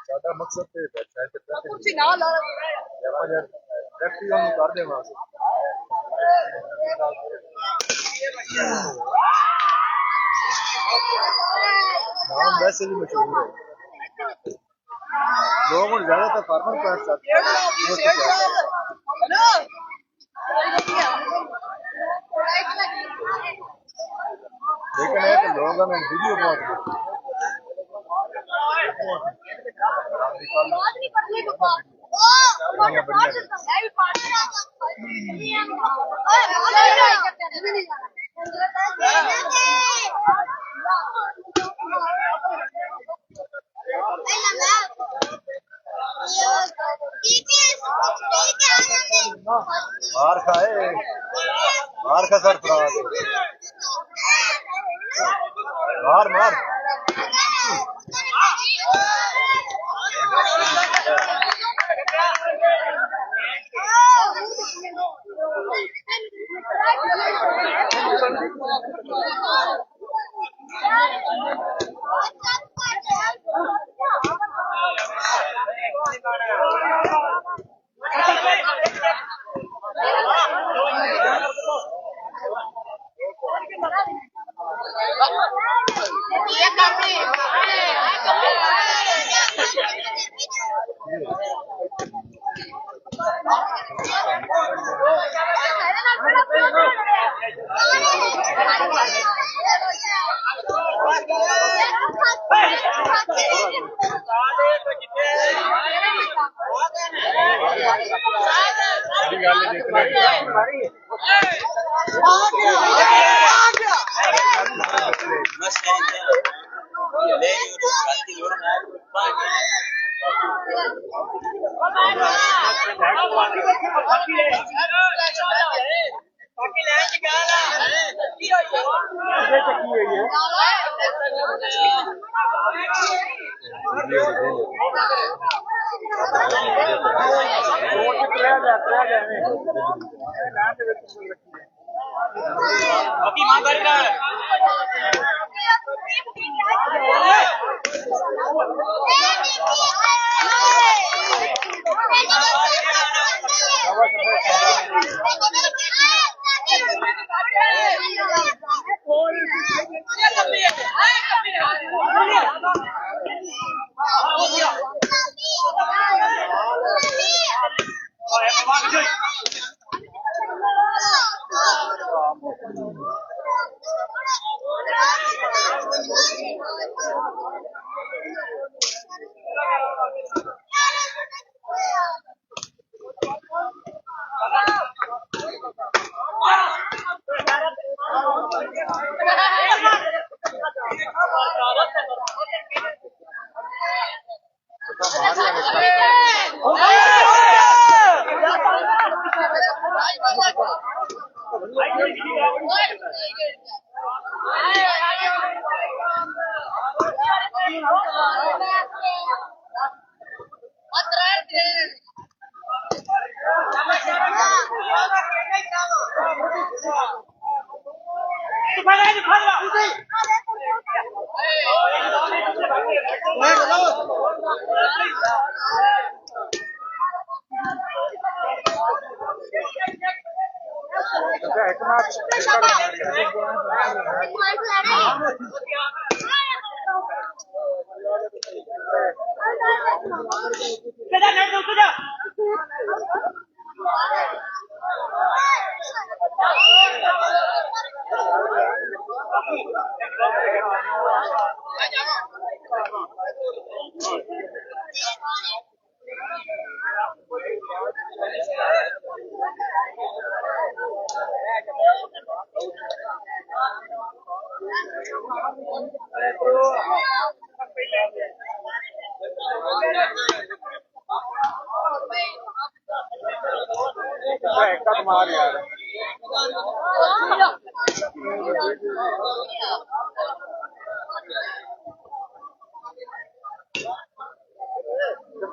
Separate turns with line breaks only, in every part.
ਸਾਡਾ ਮਕਸਦ ਤੇ ਹੈ ਕਿ ਤੁਸੀਂ ਨਾਲ ਲਾ ਆਪਾਂ ਯਾਰ ਟੈਕਸੀ ਨੂੰ ਕਰ ਦੇਵਾਂਗੇ ਨਾਮ ਵੈਸੇ ਵੀ ਮਸ਼ਹੂਰ ਹੈ लोग और ज्यादातर फार्मर प्लांट्स आते लेकिन है कि लोग हमें वीडियो बहुत मार खा सर मार मार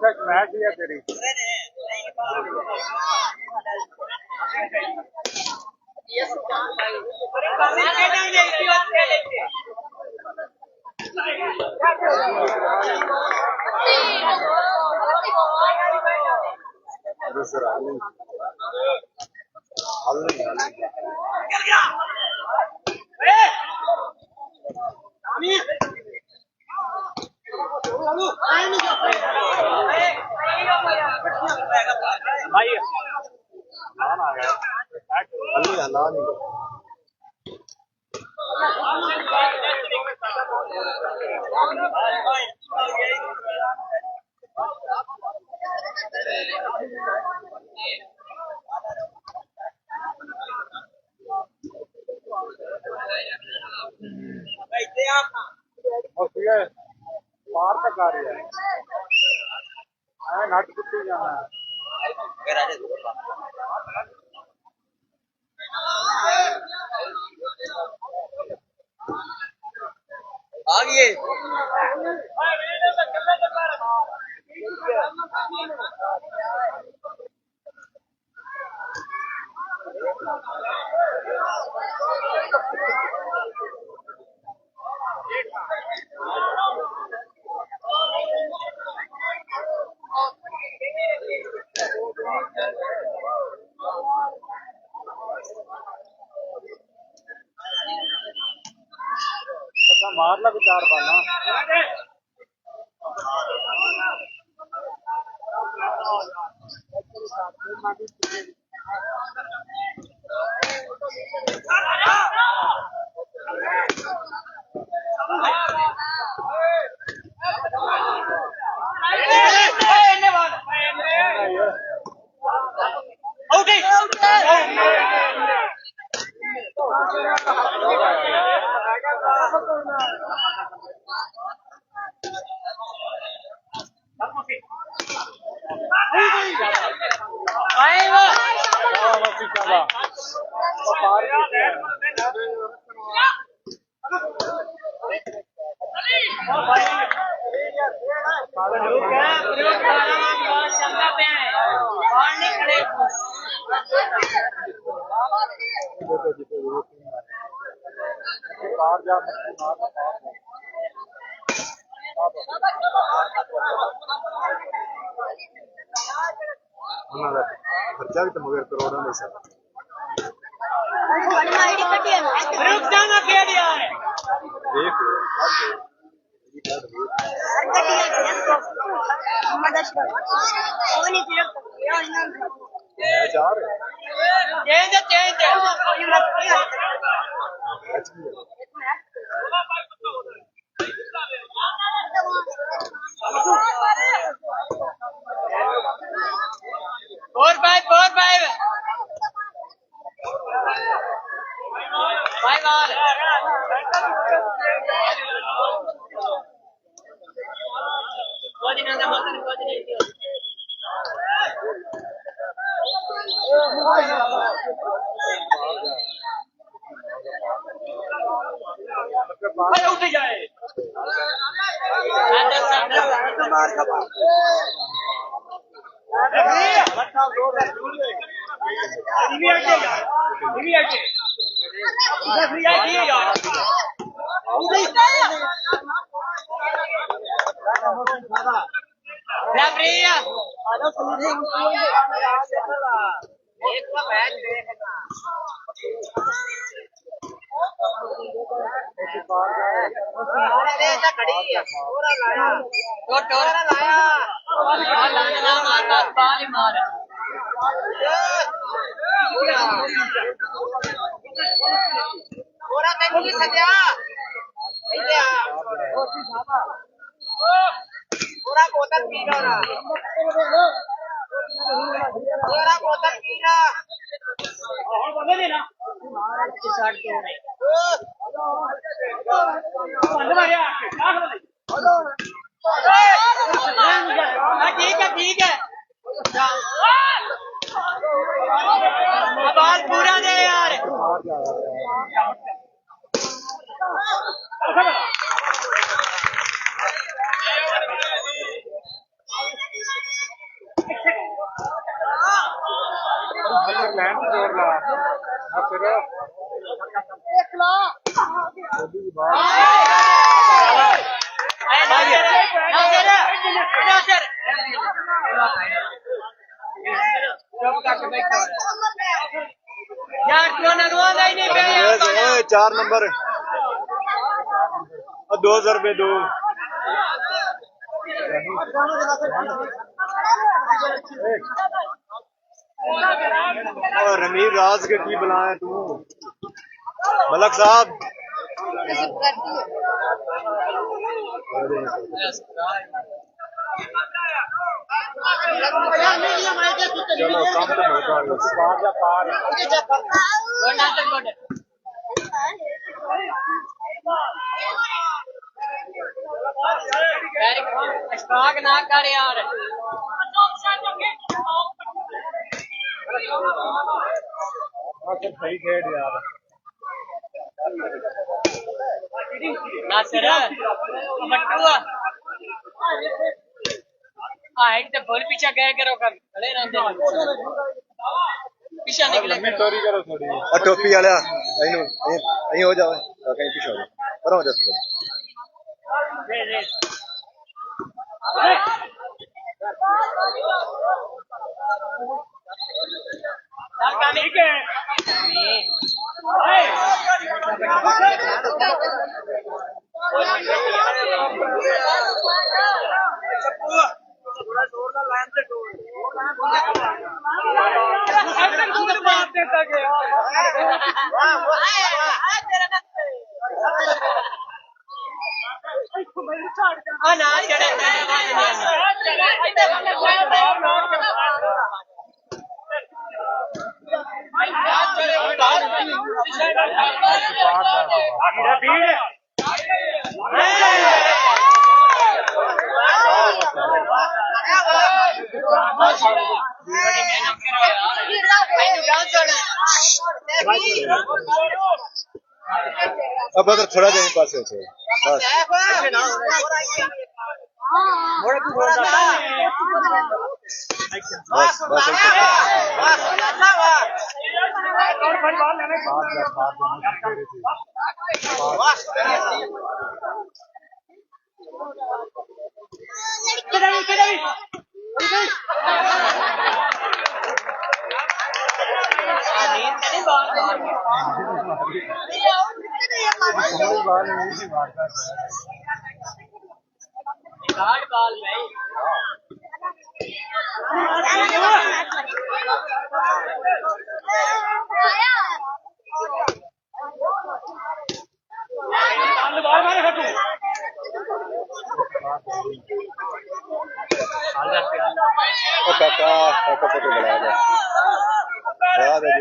मैच ही है तेरी बाहर तक आ रही है नट कुट्टी जाना
आ गए
मार ला विचार पाना बाहर जा खर्चा भी तो मगर करोड़ों में सब
यार क्यों नगवाना ही नहीं पे यार
4 नंबर 2000 रुपए दो रमीर राज के की बुलाए तू मलक साहब चलो कम तो
स्टॉक ना कर यार
सही खेड यार
नासिर मट्टू एक तो बोल पीछे गए करो कर खड़े रहते पीछे निकले
चोरी करो थोड़ी टोपी वाला अहीं हो जाओ कहीं पीछे हो जाओ पर हो जाओ
ठीक है
अब अगर थोड़ा जाए पास है बस काका फोटो बना दे याद है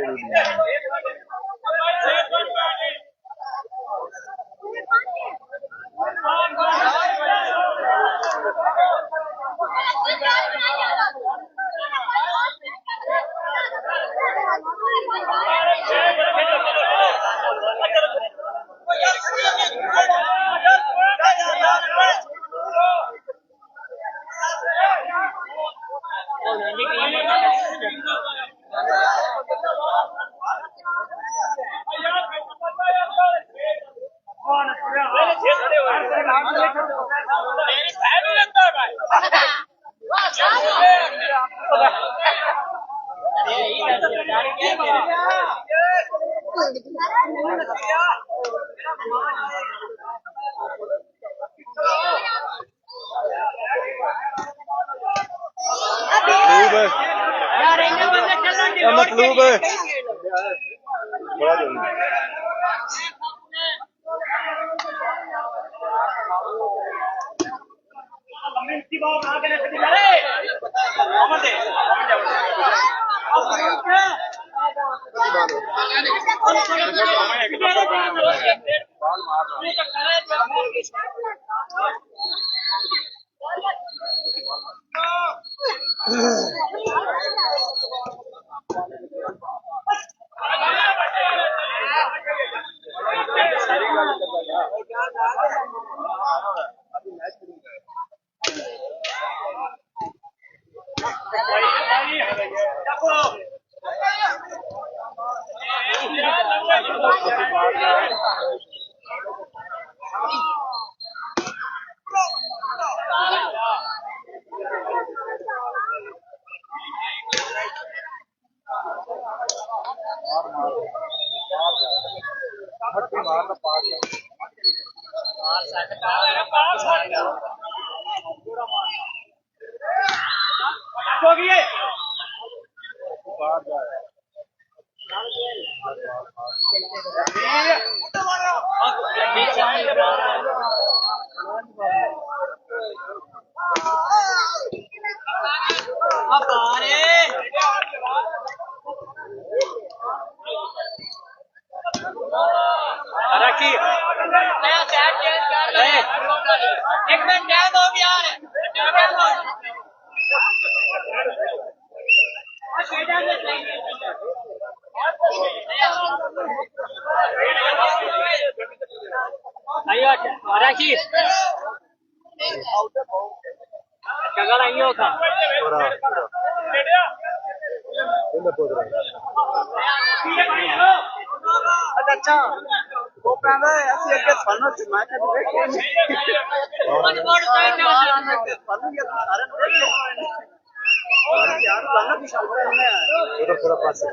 मतलूब है बाहर जाए
रखी एक मिनट क्या दो यार रखी कगल आई होता
अच्छा वो कहना है ऐसे एक फन मैं कभी देखे यार गाना भी चल रहा है
उधर पूरा पास है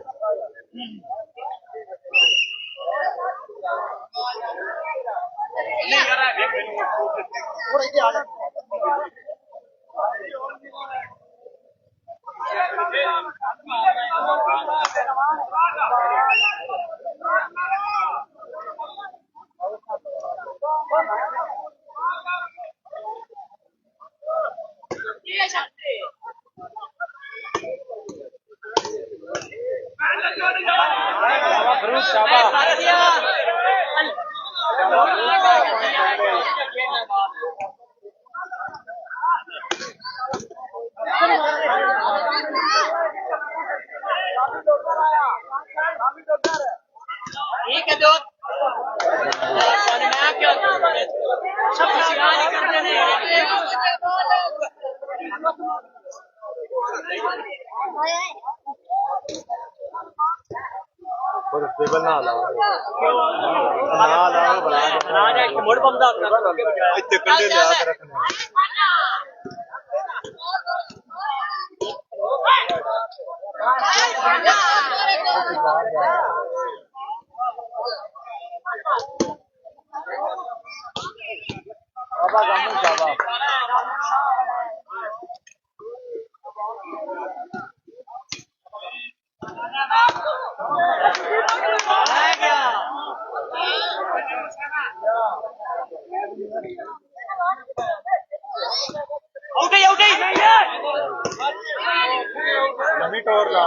ठीक है जो सब शिकारी करते
और टेबल ना ला बना
राजा एक मोड़ बमदा
इतने कंडे ले आकर रखने बाबा गामू बाबा लम्बी टोर ला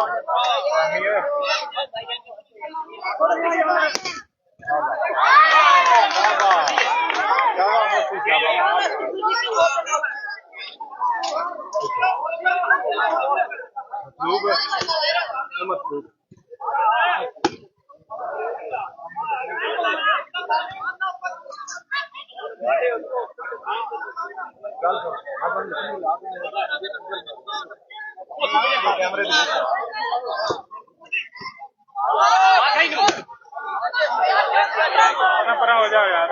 मतलब कैमरे पर हो जाओ यार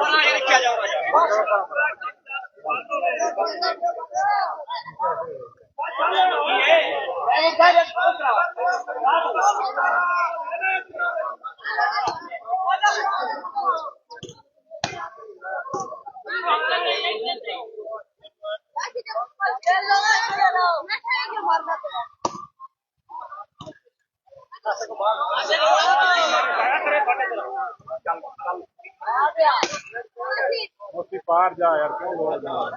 मोती पार जा यार क्यों बोल रहा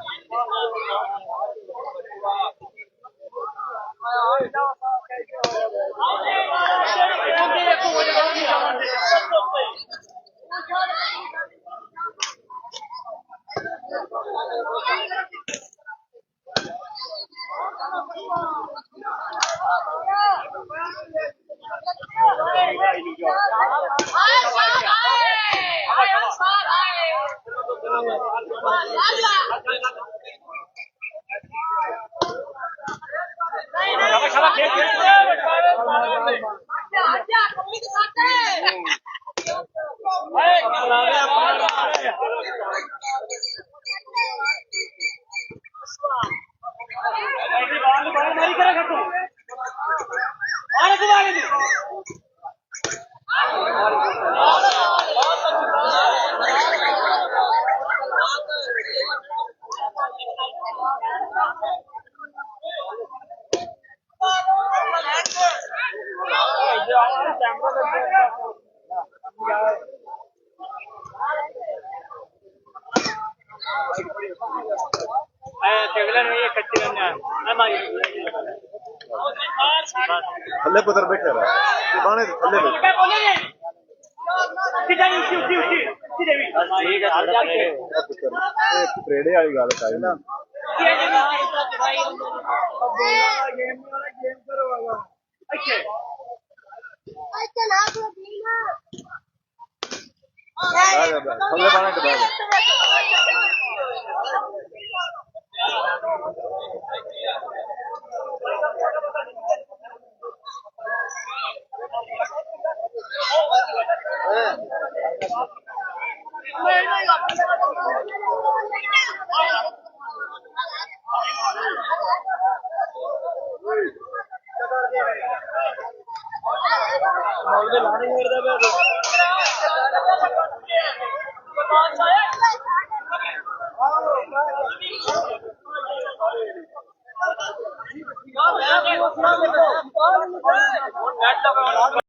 थल्ले पुत्र बैठे रहा बाणे से थल्ले परेड़े वाली गल है ना थल्ले बाणे के बाद